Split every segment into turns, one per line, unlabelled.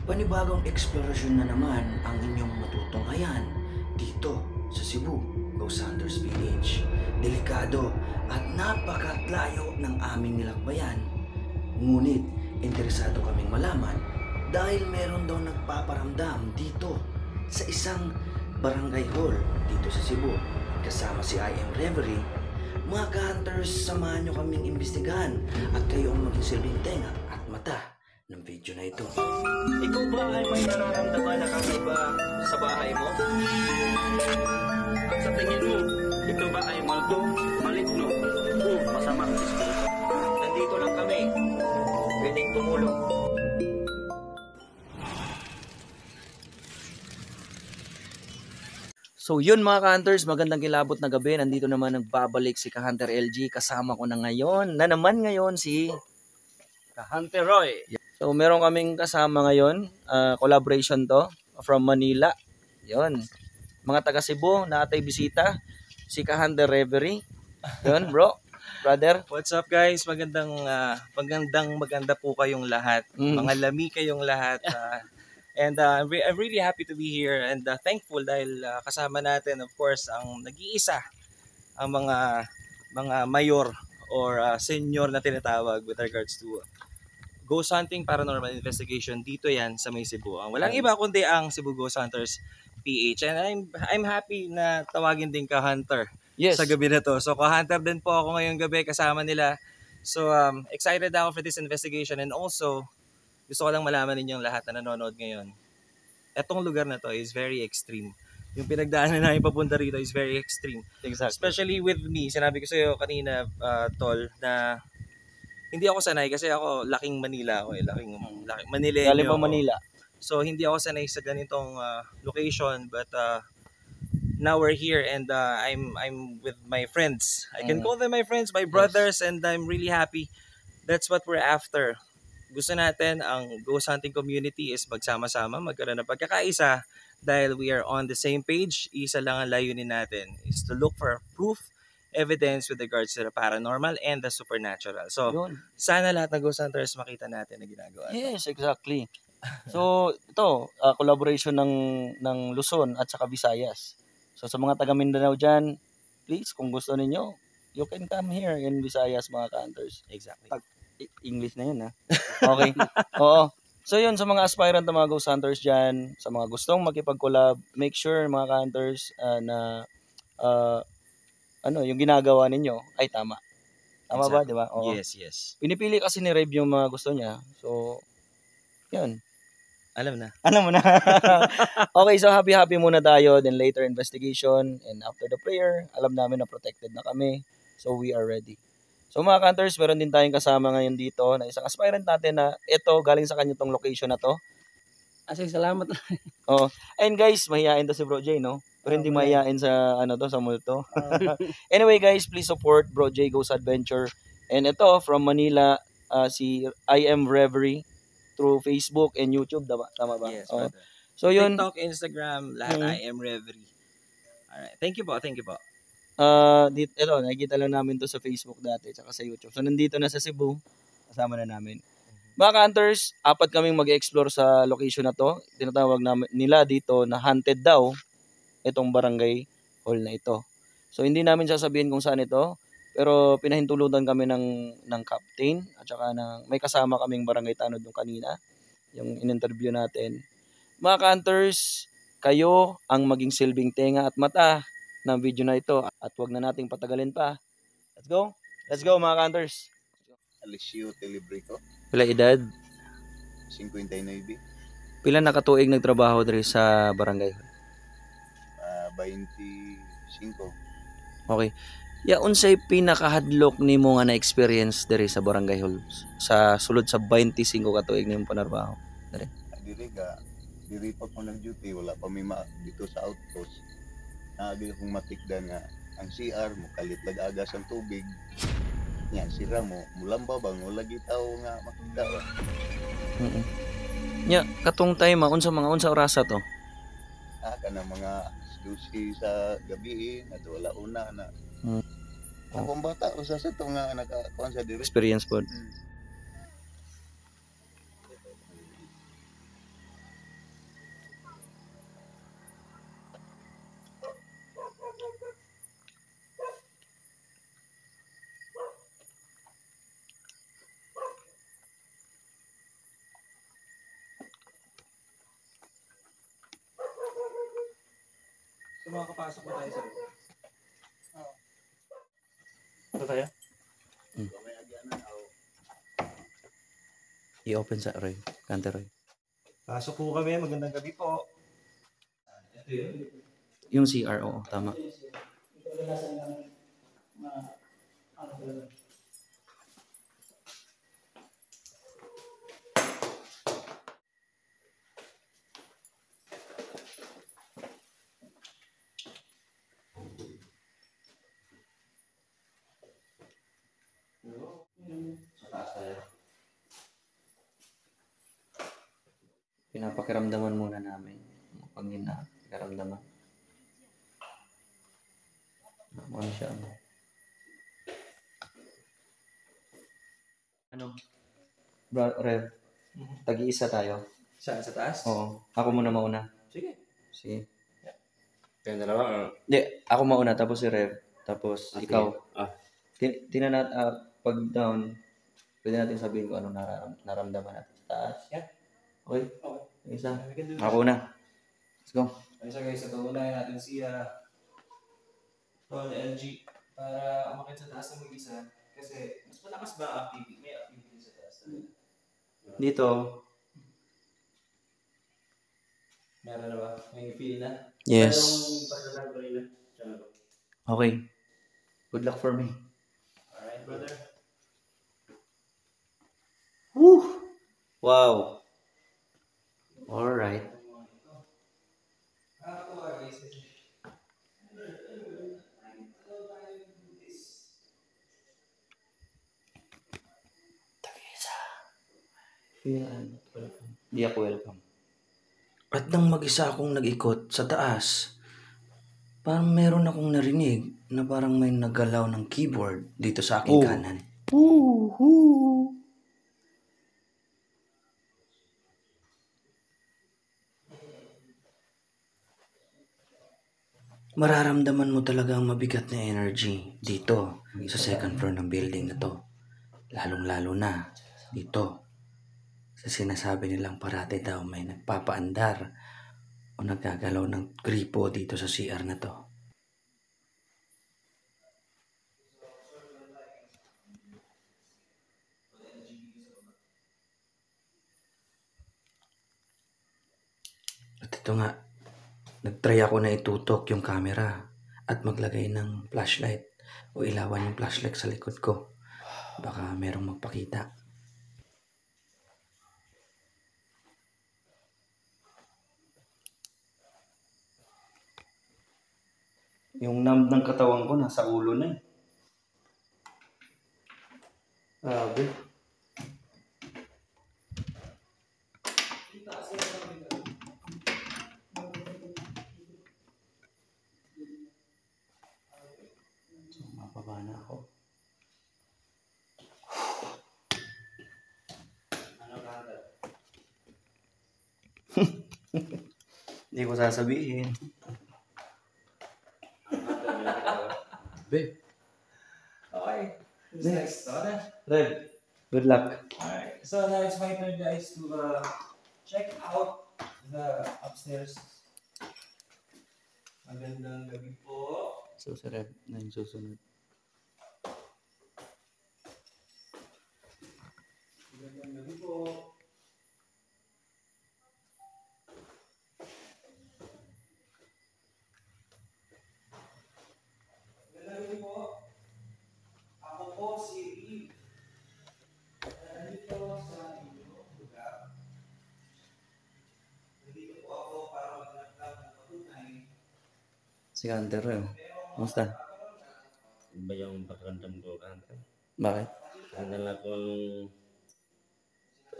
Panibagong eksplorasyon na naman ang inyong matutunghayan dito sa Cebu, Ghost Hunters PH. Delikado at napakatlayo ng aming nilakbayan. Ngunit interesado kaming malaman dahil meron daw nagpaparamdam dito sa isang barangay hall dito sa Cebu. Kasama si I Am Reverie. Mga ka-hunters, samahan nyo kaming imbestigahan at kayo ang maging silbing tenga at mata ng video na ito.
Ikaw ba ay may nararamdaman na kakaiba sa bahay mo? At sa tingin mo, ito ba ay multo, maligno, o masamang espiritu? Nandito lang kami, pwedeng tumulong.
So yun mga ka-hunters, magandang kilabot na gabi. Nandito naman nagbabalik si ka-hunter LG. Kasama ko na ngayon si
Ka-Hunter Roy.
So meron kaming kasama ngayon, collaboration to from Manila. Yun. Mga taga Cebu na atay bisita, si ka-hunter Reverie. Yun bro, brother.
What's up guys? Maganda po kayong lahat. Mga lami kayong lahat. And I'm really happy to be here and thankful dahil kasama natin of course ang nag-iisa ang mga mayor or senior na tinatawag with regards to ghost hunting, paranormal investigation. Dito yan sa may Cebu. Walang iba kundi ang Cebu Ghost Hunters PH. And I'm happy na tawagin din ka-hunter sa gabi na to. So ka-hunter din po ako ngayong gabi kasama nila. So excited ako for this investigation and also gusto ko lang malaman ninyong lahat na nanonood ngayon. Etong lugar na to is very extreme. Yung pinagdaanan namin papunta rito is very extreme.
Exactly.
Especially with me. Sinabi ko sa iyo kanina, Tol, na hindi ako sanay kasi ako laking Manila ako eh. Laking Manileño.
Galing pa Manila.
So hindi ako sanay sa ganitong location but now we're here and I'm with my friends. I can call them my friends, my brothers, and I'm really happy. That's what we're after. Gusto natin ang ghost hunting community is magsama-sama, magkaroon ng pagkakaisa dahil we are on the same page. Isa lang ang layunin natin is to look for proof, evidence with regards to the paranormal and the supernatural. So, sana lahat ng ghost hunters makita natin na ginagawa.
Yes, exactly. So, ito, collaboration ng Luzon at saka Visayas. So, sa mga taga Mindanao dyan, please, kung gusto ninyo, you can come here in Visayas, mga ka-hunters.
Exactly.
English na yun, ha? Okay. Oo. So, yun, sa mga aspirant na mga ghost hunters dyan, sa mga gustong makipag-collab, make sure, mga ka-hunters, na yung ginagawa ninyo ay tama. Tama ba, di ba? Oo.
Yes.
Pinipili kasi ni Rev yung mga gusto niya. So, yun.
Alam na.
Alam mo na. Okay, so happy muna tayo. Then later investigation. And after the prayer, alam namin na protected na kami. So, we are ready. So mga ka-hunters, meron din tayong kasama ngayon dito na isang aspirant natin na ito, galing sa kanya tong location na to.
Asay, salamat.
Oh, and guys, mahihain to si Bro J, no? Pero hindi mahihain sa sa multo. Anyway guys, please support Bro J Goes Adventure. And ito from Manila, si I Am Reverie through Facebook and YouTube, tama ba?
Yes,
so yun,
TikTok, Instagram, lahat I Am Reverie. Alright, thank you po.
ito, nakikita lang namin to sa Facebook dati tsaka sa YouTube. So nandito na sa Cebu, kasama na namin. Mga ka-hunters, 4 kaming mag-explore sa location na to. Tinatawag nila dito na haunted daw itong barangay hall na ito. So hindi namin sasabihin kung saan ito, pero pinahintulutan kami ng captain at saka may kasama kaming barangay tanod nung kanina, yung in-interview natin. Mga ka-hunters, kayo ang maging silbing tenga at mata ng video na ito at wag na nating patagalin pa. Let's go mga ka-hunters.
Alessio Telebrico,
Pila edad?
59.
Pila nakatuig nagtrabaho diri sa barangay?
25.
Okay. Ya unsay pinakahadlok nimo nga na experience diri sa barangay hall sa sulod sa 25 katuig nimo panarbaho?
Diri pa ko nag-duty, wala pa may dito sa outpost. Naagi akong matikdan nga ang CR mo kalit lag-agas ang tubig. Yan sira mo mulamba bang wala gitaw nga makita.
Nya katong time unsa orasa to?
Kana mga 12 sa gabi ato wala una na. Akong bata usa sa to nga nakakuan sa diri.
Experience pod.
makakapasok na tayo sa loob. Ito tayo?
I-open sa Roy. Kante Roy.
Pasok po kami. Magandang gabi po. Ito yun.
Yung CR, oo, tama. Sa taas tayo. Pinapakiramdaman muna namin. Pag pinapakiramdaman. Ano siya? Ano? Rev, tag-iisa tayo.
Saan? Sa taas?
Oo. Ako muna mauna.
Sige.
Sige.
Kayong dalawa?
Hindi, ako mauna, tapos si Rev. Tapos
Okay.
ikaw.
Ah.
Tinanat, pag down, pwede natin sabihin kung ano naramdaman natin sa taas.
Yeah.
Okay?
Okay.
Isa.
We can do that.
Ako una. Let's go.
Ayos guys, ito unahin natin si Tol LG para umakit sa taas ng mag-isa. Kasi mas malakas ba ang activity? May activity sa taas talaga.
Dito.
Meron na ba? May feel na?
Yes.
Merong pagkakaroon ko rin na.
Okay. Good luck for me.
Alright, brother.
Woo! Wow. Alright.
Guys.
Feel and welcome. Di ako welcome.
At nang mag-isa akong nag-ikot sa taas, parang meron akong narinig na parang may naggalaw ng keyboard dito sa aking kanan. Mararamdaman mo talaga ang mabigat na energy dito sa second floor ng building na to. Lalong-lalo na dito sa sinasabi nilang parati daw may nagpapaandar o nagkagalaw ng gripo dito sa CR na to. At ito nga, nagtry ako na itutok yung camera at maglagay ng flashlight o ilawan yung flashlight sa likod ko. Baka merong magpakita.
Yung numb ng katawan ko nasa ulo na eh. Grabe. So, mapaba na ako. Hindi ko sasabihin. Be,
Okay. Next.
Red, good luck.
Alright. So now it's my turn guys to check out the upstairs. Magandang gabi po.
So, si Red na yung susunod.
Magandang gabi po. Magandang gabi po. Ako po si Eve. Nandito sa inyong lugar. Nandito po ako para maghanap ng patunay.
Si Hunter, Kumusta?
Iba yung pakiramdam ko kanto.
Bakit?
Nandala ko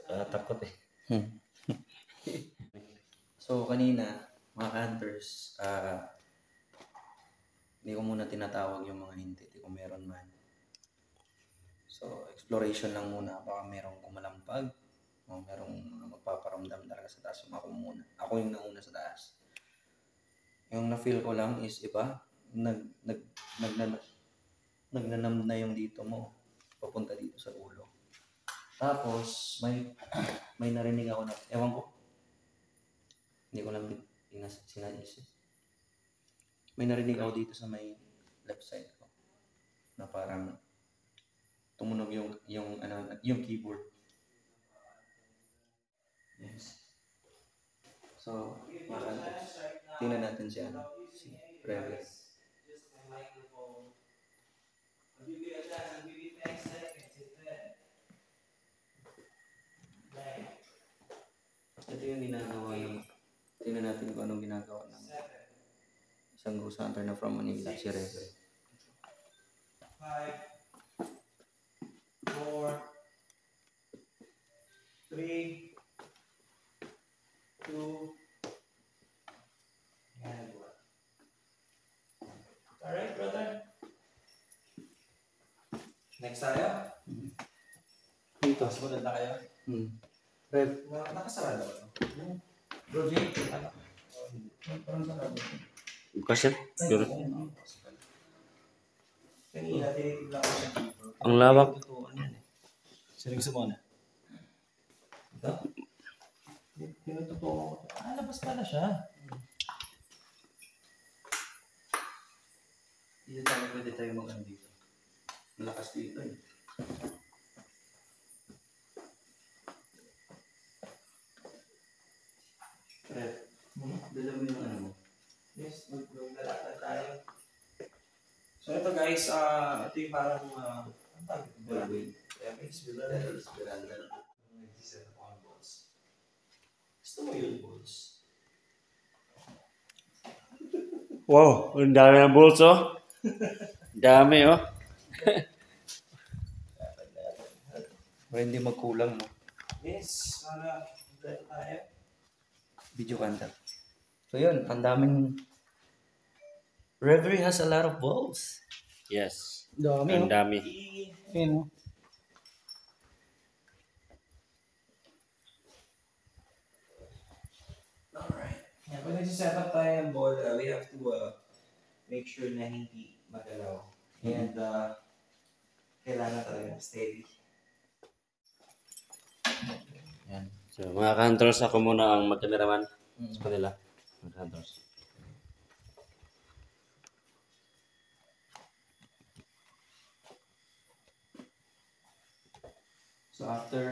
takot eh.
So, kanina, mga hunters, hindi ko muna tinatawag yung mga entity kung meron man. So, exploration lang muna. Baka merong kumalampag o merong magpaparamdam talaga sa taas. Ako muna. Ako yung nauna sa taas. Yung na-feel ko lang is iba, nagnanam na yung dito mo. Papunta dito sa ulo. Tapos, may narinig ako na, ewan ko. Hindi ko lang sinaisip.
may narinig ako dito sa may left side ko na parang tumunog yung keyboard. Yes. So, tingnan natin si Rebe. Ito yung ginagawa ng, tingnan natin kung anong ginagawa ng isang ghost hunter na from Manila, si Rebe.
5, 4, 3, 2, and 1. Alright, brother. Next tayo.
Dito.
Sumunod na kayo.
Reb,
Nakasarado ba? Bro, Jay, ano? Parang sarado.
Kasi, pero
Kanina, tinitigla ko siya dito.
ang lawak.
Sino gusto mo na? Ito? Tinutotoo ko. Labas pala siya.
pwede tayo mag-ano dito. Malakas dito eh. Rep, dala mo yung ano mo.
Yes, maglalakad tayo. So ito guys, ito yung parang, ang tawag ito?
Ballway.
Gusto mo yun, balls?
Wow, ang dami ng balls, oh. Dami, oh.
Para hindi magkulang, no?
Yes, para maglalakad tayo.
Video kanta. So yun, ang daming... Reverie has a lot of balls.
Yes.
Dami,
Ang dami.
Ayun, oh.
Alright. Yeah, pag nagsiset up tayo ng ball, we have to make sure na hindi magalaw. And kailangan talaga steady.
Yan.
So, mga ka-hunters, ako muna ang mag-cameraman sa kanila. Mga ka-hunters.
So after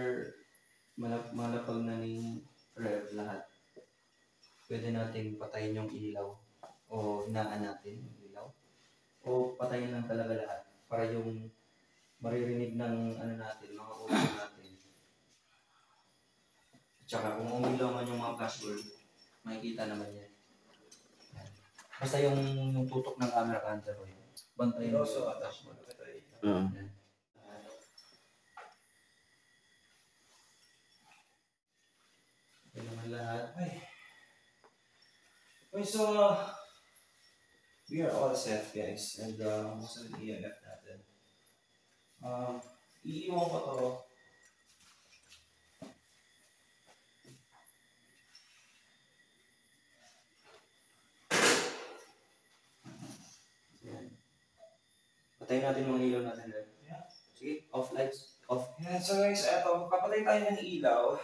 malapag na ni Rev lahat, pwede nating patayin yung ilaw o hinaan natin yung ilaw o patayin lang talaga lahat para yung maririnig ng ano natin, mga ulo natin. Tsaka kung umilaw man yung mga flashbulb, makikita naman yan. Yan. Basta yung tutok ng camera cancer ko yun. Bantayin mo yung flashbulb.
Oo.
Yan. Yan naman lahat.
Okay, so we are all set, guys. And most of the EMF natin. Iiwan ko to.
Yan. Patayin natin mga ilaw natin, Rev.
Yeah.
Sige, off lights. Off.
Yeah, so guys, eto, papatay tayo ng ilaw.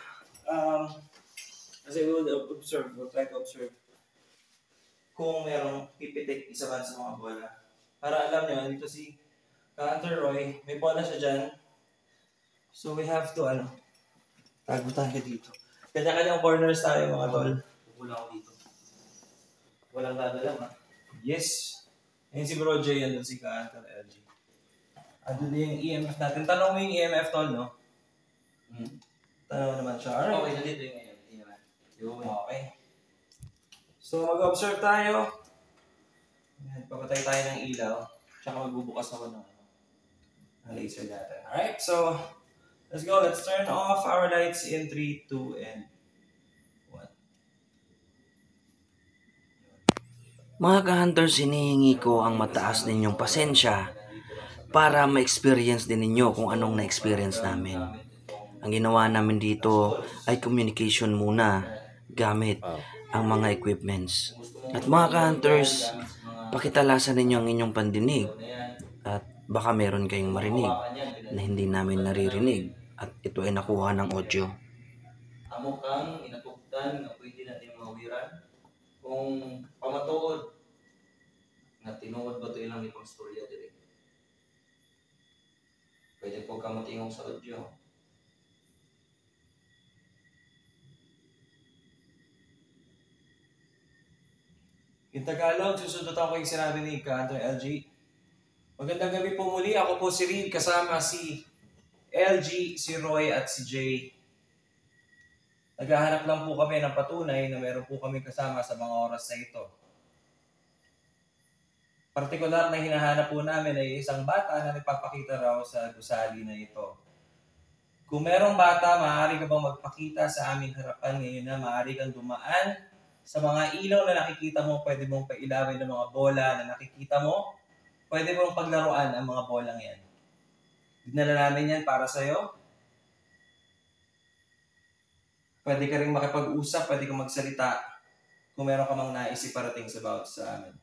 Kasi we'll try to observe kung merong pipitik isa man sa mga bola. Para alam nyo, dito si Hunter Roy, may bola siya dyan. So we have to, tago tayo dito. Kanya-kanyang corners tayo mga tol.
Pupula ako dito. Walang dadala, ha?
Yes. Ayun si Bro J, yan doon si Hunter LG. Andun din yung EMF natin. Tanong mo yung EMF tol, no? Tanong naman siya. Alright.
Okay, nandito yung ngayon.
Okay. So mag-observe tayo. Ayan, papatay tayo ng ilaw. Tsaka magbubukas ako ng laser natin. Alright, so let's go. Let's turn off our lights in 3, 2, and 1.
Mga ka-hunters, hinihingi ko ang mataas ninyong pasensya para ma-experience din ninyo kung anong na-experience namin. Ang ginawa namin dito ay communication muna gamit ang mga equipments. At mga ka-hunters, pakitalasan ninyo ang inyong pandinig at baka meron kayong marinig na hindi namin naririnig at ito ay nakuha ng audio. Amo kang inatugtan na pwede natin mawiran kung pamatuod
nga tinuod ba ito ilang ipang storya diri. Pwede po ka matingog sa audio.
In Tagalog, susunod ako yung sinabi ni Kanto LG. Magandang gabi po muli. Ako po si Reed, kasama si LG, si Roy at si Jay. Naghahanap lang po kami ng patunay na meron po kami kasama sa mga oras na ito. Partikular na hinahanap po namin ay isang bata na nagpapakita raw sa gusali na ito. Kung merong bata, maaari ka bang magpakita sa aming harapan ngayon na maaari kang dumaan sa mga ilaw na nakikita mo, pwede mong pailawin ng mga bola na nakikita mo, pwede mong paglaruan ang mga bolang yan. Dinala namin yan para sa'yo. Pwede ka rin makipag-usap, pwede kang magsalita kung meron ka mang naisip parating sa amin.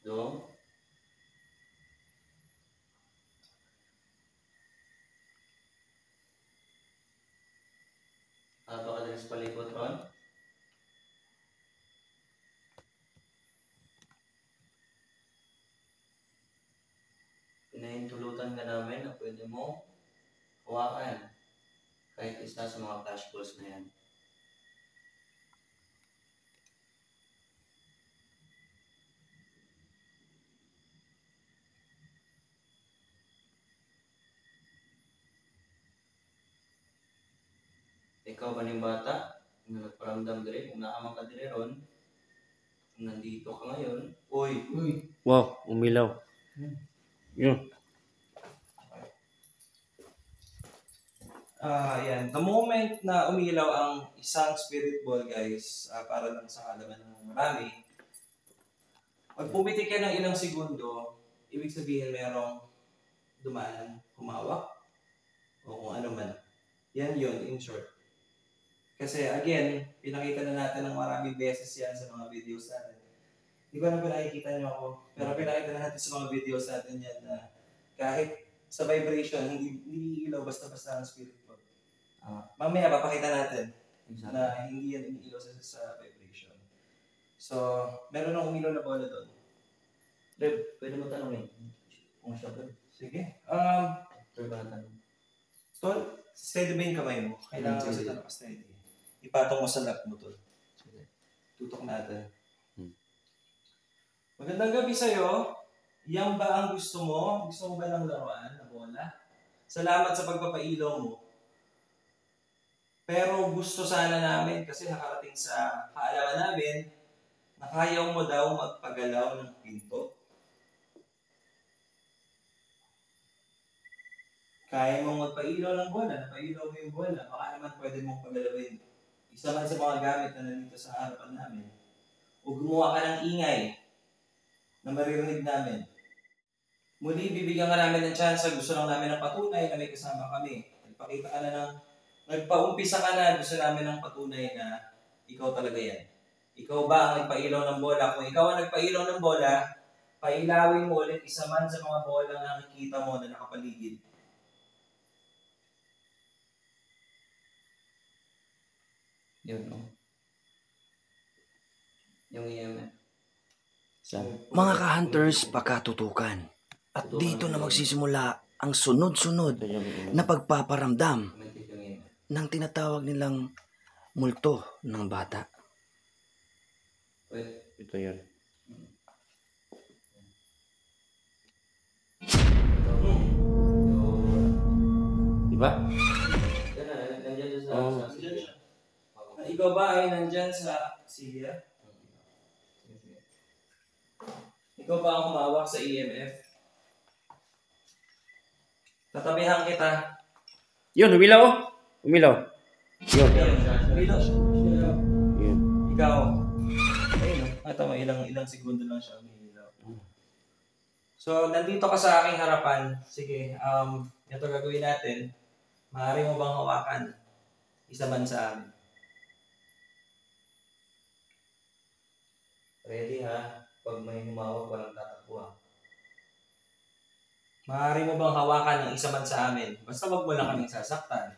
Do? Ato ka din sa palikot ron? Pinahintulutan ka namin na pwede mo hawakan kahit isa sa mga flash balls na yan. Ikaw ba ng bata na nagparamdam diri kung naamang ka diri ron, kung nandito ka ngayon, uy,
Wow, umilaw. Yun.
Yan. The moment na umilaw ang isang spirit ball, guys, para lang sa kaalaman ng marami, pag pumitik ka ng ilang segundo, ibig sabihin merong dumaan, humawak, o kung ano man. Yan yun, in short. Kasi again, pinakita na natin ng maraming beses yan sa mga videos natin. Hindi ko na pinakikita nyo ako, pero pinakita na natin sa mga videos natin yan na kahit sa vibration, hindi ilaw basta-basta ang spirit ball. Mamaya papakita natin na hindi yan iniilaw sa vibration. So, meron nang umilaw na bola doon.
Reb, pwede mo tanongin kung siya ba?
Sige.
Pwede ba tanong?
Tol, steady ba yung kamay mo? Kailangan kasi ito naka-steady. Ipatong mo sa lap mo, Tol. Sige. Tutok natin. Magandang gabi sa'yo. Yan ba ang gusto mo? Gusto mo ba ng laruan na bola? Salamat sa pagpapailaw mo. Pero gusto sana namin kasi nakarating sa kaalaman namin na kaya mo daw magpagalaw ng pinto. Kaya mong magpailaw ng bola, napailaw mo yung bola, baka naman pwede mong pagalawin. Isa man sa mga gamit na nandito sa harapan namin. O gumawa ka ng ingay na maririnig namin. Muli, bibigyan ka namin ng chance. Gusto lang namin ng patunay na may kasama kami. Nagpakita ka na ng, nagpaumpisa ka na, gusto namin ng patunay na ikaw talaga yan. Ikaw ba ang nagpailaw ng bola? Kung ikaw ang nagpailaw ng bola, pailawin mo ulit isa man sa mga bola na nakikita mo na nakapaligid.
Yun, no? Yung EMF.
Mga ka-hunters, pakatutukan. At dito na magsisimula ang sunod-sunod na pagpaparamdam
Matik yung EMF.
ng tinatawag nilang multo ng bata.
Pwede.
Ito yan. Diba?
Yan na, nandiyan dyan sa...
Oh.
Nandiyan siya.
Ikaw ba ay nandyan sa Celia? Ikaw ba ang humawak sa EMF? Tatabihan kita.
Yun, umilaw oh. Umilaw. Yun.
Umilaw siya.
Yun.
Ikaw. Ayun, tama, ilang segundo lang siya umilaw. So, nandito ka sa aking harapan. Sige, ito gagawin natin. Maaari mo bang hawakan? Isa man sa amin. Ready ha? Pag may humawak, walang tatakbo ha. Maaari mo bang hawakan ng isa man sa amin? Basta wag mo lang kaming sasaktan.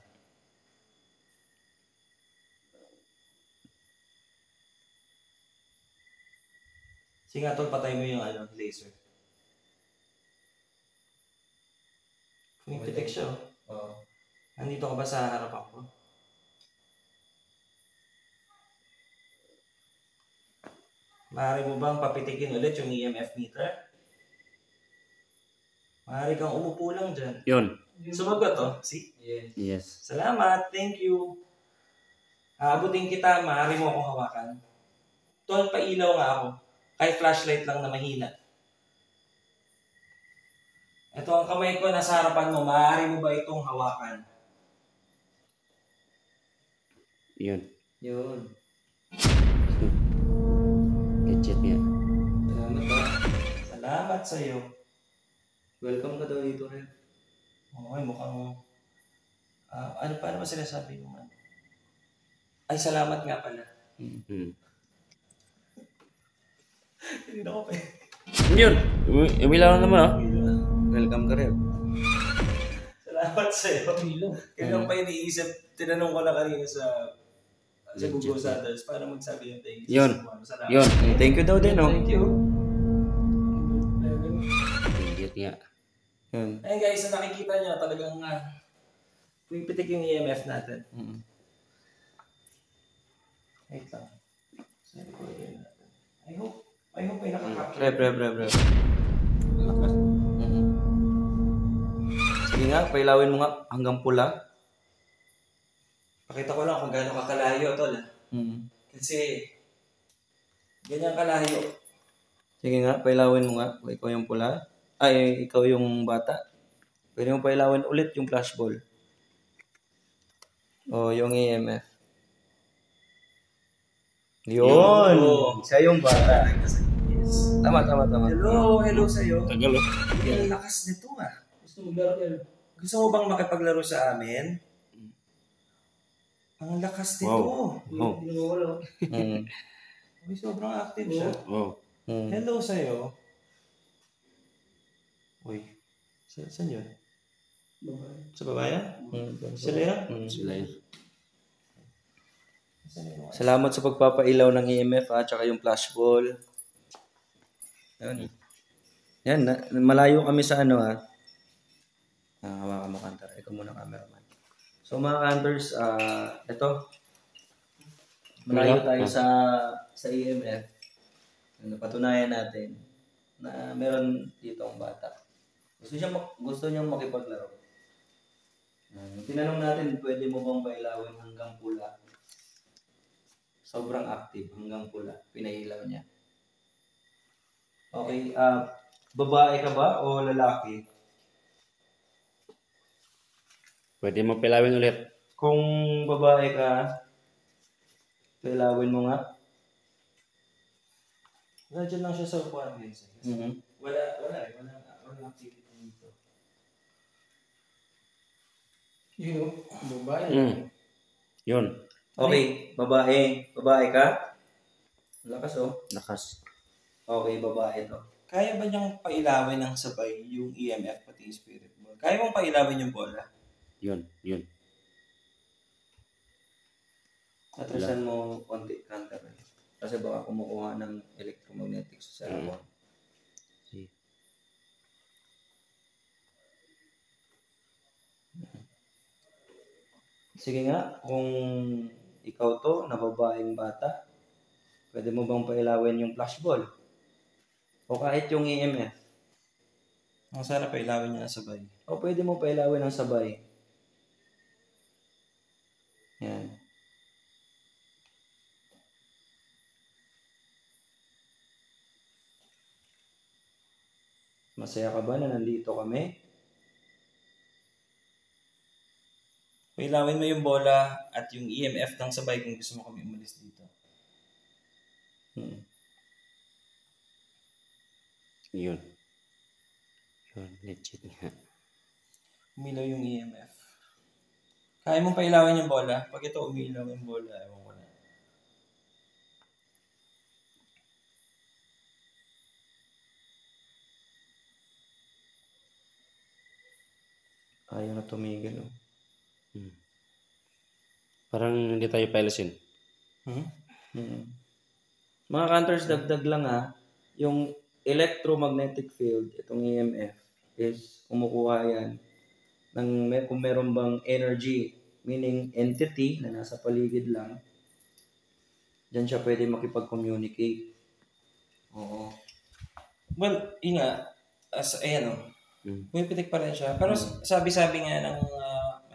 Sige nga tol, patay mo yung laser. Pumipitik siya oh.
Oo.
Nandito ka ba sa harapan ko? Maaari mo bang papitikin ulit yung EMF meter? Maaari kang umupo lang dyan.
Yun.
Sumagot oh. See?
Yes.
Yes.
Salamat. Thank you. Aabutin kita. Maaari mo akong hawakan. Tol, pailaw nga ako. Kahit flashlight lang na mahina. Ito ang kamay ko nasa harapan mo. Maaari mo ba itong hawakan?
Yun.
Yun.
Gadget niya.
Salamat ha.
Salamat sa'yo.
Welcome ka daw dito rin.
Okay, mukhang... paano ba sinasabi mo man? Ay, salamat nga pala.
Hmm.
Hindi na ko pa.
Yun. Umilaw naman oh.
Welcome ka rin.
Salamat sa'yo. Kaya pa iniisip, tinanong ko na kanina sa Google Sanders para magsabi yung thank you.
Yun.
Salamat.
Yun.
Thank you daw din, oh.
Thank you.
Gadget niya.
Yun.
Ayun guys, na nakikita nyo talagang pumipitik yung EMF natin. Wait lang. Sorry ko yun natin. I hope may nakakapture.
Pre. Lakas. Sige nga, pailawin mo nga hanggang pula.
Pakita ko lang kung gaano kakalayo, tol. Kasi, ganyan kalayo.
Sige nga, pailawin mo nga. Kung ikaw yung pula. Ay, ikaw yung bata. Pwede mo pailawin ulit yung flashball. O, yung EMF. Yun! Siya yung bata.
Yes.
Tama.
Hello sa'yo.
Tagal oh.
Ang lakas nito Gusto mo bang makipaglaro sa amin? Ang lakas nito.
Wow.
May sobrang active siya.
Wow.
Hello sa'yo. Uy, saan yun? Sa babayan? Sila yan?
Sila yun.
Salamat sa pagpapailaw ng EMF at saka yung flashball. Yan, malayo kami sa hawakan mo kantar. Ikaw muna cameraman. So mga kanters, ito. Malayo tayo sa EMF. Napatunayan natin na meron dito ang bata. Gusto niyang makipaglaro. Tinanong natin, pwede mo bang pailawin hanggang pula? Sobrang active hanggang pula. Pinailaw niya. Okay, babae ka ba o lalaki?
Pwede mo pilawin ulit.
Kung babae ka, pailawin mo nga.
Nandiyan lang siya sa upuan, guys. Wala activity dito. Babae.
Yun.
Okay, babae ka? Lakas oh.
Lakas.
Okay, babae to.
Kaya ba niyang pailawin ng sabay yung EMF pati yung spirit ball? Kaya mong pailawin yung bola?
Yun.
Atrasan mo konti counter. Kasi baka kumukuha ng electromagnetic sa cellphone. Sige nga, kung ikaw to, na babaeng bata, pwede mo bang pailawin yung flashball? O kahit yung EMF?
Ang sana pailawin niya ng sabay.
O pwede mo pailawin ng sabay. Yan. Masaya ka ba na nandito kami?
Pailawin mo yung bola at yung EMF ng sabay kung gusto mo kami umalis dito.
Yun. Legit nga.
Umilaw yung EMF. Kaya mong pailawin yung bola. Pag ito umilaw yung bola, ewan ko na.
Ayaw na tumigil. Oh.
Parang hindi tayo palasin.
Mga counters, dagdag lang yung electromagnetic field, itong EMF, is kumukuha yan kung meron bang energy, meaning entity na nasa paligid lang, dyan siya pwede makipag-communicate. Oo.
Well, yun nga, ayan pumipitik pa rin siya. Pero sabi-sabi nga ng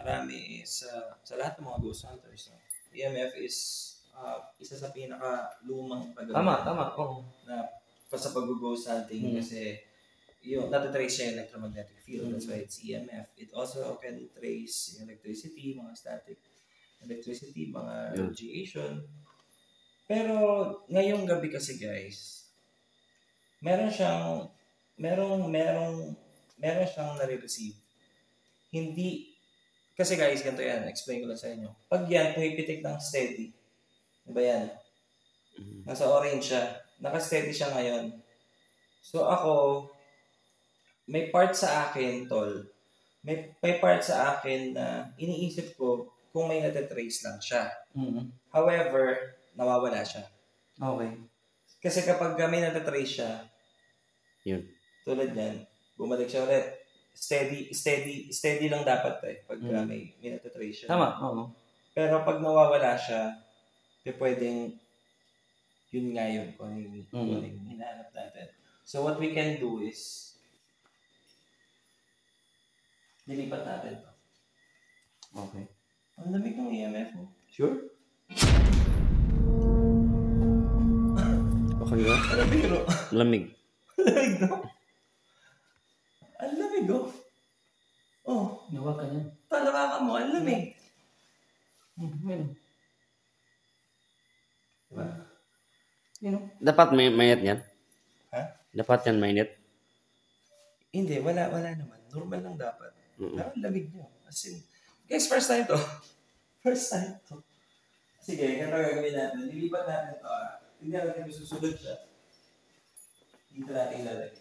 marami is, sa lahat ng mga ghost hunters, EMF is isa sa pinaka-lumang paggamit.
Tama. Oo.
Na sa pag-ghost hunting kasi yung natitrace siya yung electromagnetic field. That's why it's EMF. It also can trace yung electricity, mga static electricity, mga radiation. Pero ngayong gabi kasi guys, meron siyang nare-receive. Hindi, kasi guys, ganito yan, explain ko lang sa inyo. Pag yan, pumipitik ng steady, diba yan? Nasa orange siya, naka-steady siya ngayon. So ako, may part sa akin, tol, may part sa akin na iniisip ko kung may natitrace lang siya. However, nawawala siya.
Okay.
Kasi kapag may natitrace siya,
Yun.
tulad yan, bumalik siya ulit. Steady lang dapat pag may natitrace siya.
Tama, oo.
Pero pag nawawala siya, pwedeng yun nga yun kung ano yung hinahanap natin. So what we can do is nilipat natin to.
Okay.
Ang lamig ng EMF mo.
Sure?
Okay ba?
Ang biro.
Lamig.
Lamig no? Ang lamig oh.
Nawag ka niyan.
Talaga mo, ang lamig.
Meron.
Diba?
Dapat mainit yan?
Ha?
Dapat yan mainit?
Hindi, wala naman. Normal lang dapat. Pero ang lamig niyo. As in, guys, first time to. Sige, ganito gagawin natin. Lilipat natin to. Tingnan natin kung susunod siya. Dito natin ilalagay.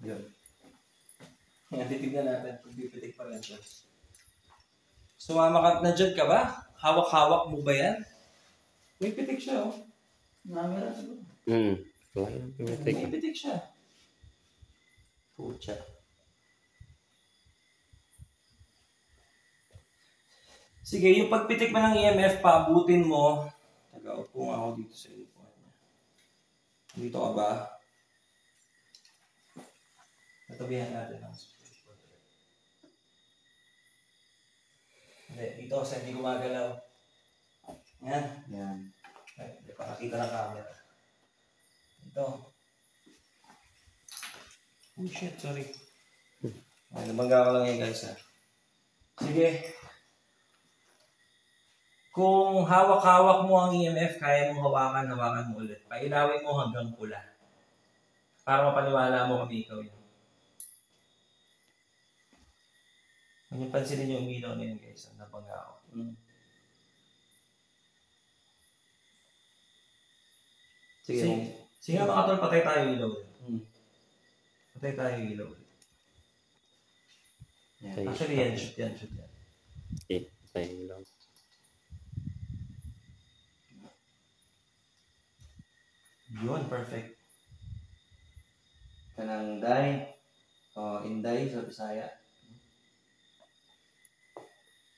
Yun. Ngayon, titignan natin kung pipitik pa rin siya. Sumama ka, nandiyan ka ba? Hawak-hawak mo ba yan? May pitik siya, oh. Namira siguro. May pitik siya. Pucha. Sige, yung pagpitik mo ng EMF, paabutin mo. Taga-upo nga ako dito sa upuan niya. Dito ka ba? Natabihan natin ang spiritual. Hindi, dito kasi hindi gumagalaw. Yan. Hindi pa nakita ng camera. Dito. Oh shit, sorry. Ay, nabangga ko lang yan guys ha. Sige. Kung hawak-hawak mo ang EMF, kaya mong hawakan mo ulit. Pailawin mo hanggang pula. Para mapaniwala mo kami ikaw yun. Kung yung pansinin yung umilaw na yun guys, nabangga ako. Sige mga tol, patay tayo ilaw ulit. Patay tayo ilaw ulit. Actually yan, shoot yan.
Okay, patay ilaw.
Yun, perfect.
Kanang day, inday sa Bisaya.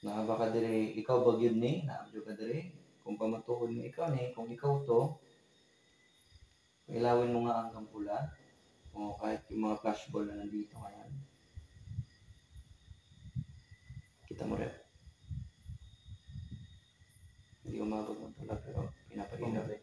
Nakaba ka dire, ikaw ba yun ni? Naabyo ka dire. Kung pamatuhod mo ikaw ni, kung ikaw to, ilawin mo nga hanggang pula. O kahit yung mga flashball na nandito ngayon. Kita mo rin. Hindi umabot ng pula pero pinapailaw rin.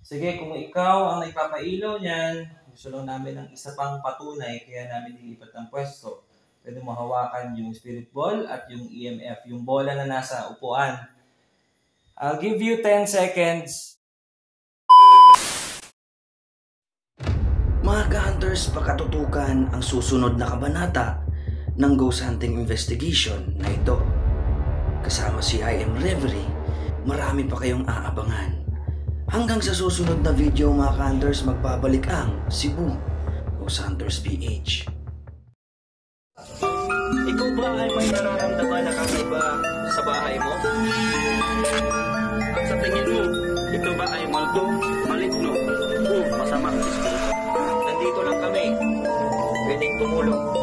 Sige, kung ikaw ang nagpapailaw niyan, gusto lang namin ng isa pang patunay, kaya namin nilipat ng pwesto. Pwede mo hawakan yung spirit ball at yung EMF, yung bola na nasa upuan. I'll give you 10 seconds.
Mga ka-hunters, pakatutukan ang susunod na kabanata ng Ghost Hunting Investigation na ito. Kasama si I Am Reverie, marami pa kayong aabangan. Hanggang sa susunod na video mga ka-hunters, magbabalik ang Cebu Sanders PH.
Ikaw ba ay may nararamdaman na kakaiba sa bahay mo? At sa tingin mo, ito ba ay multo, maligno, o masamang espiritu? Nandito lang kami. Pwedeng tumulong.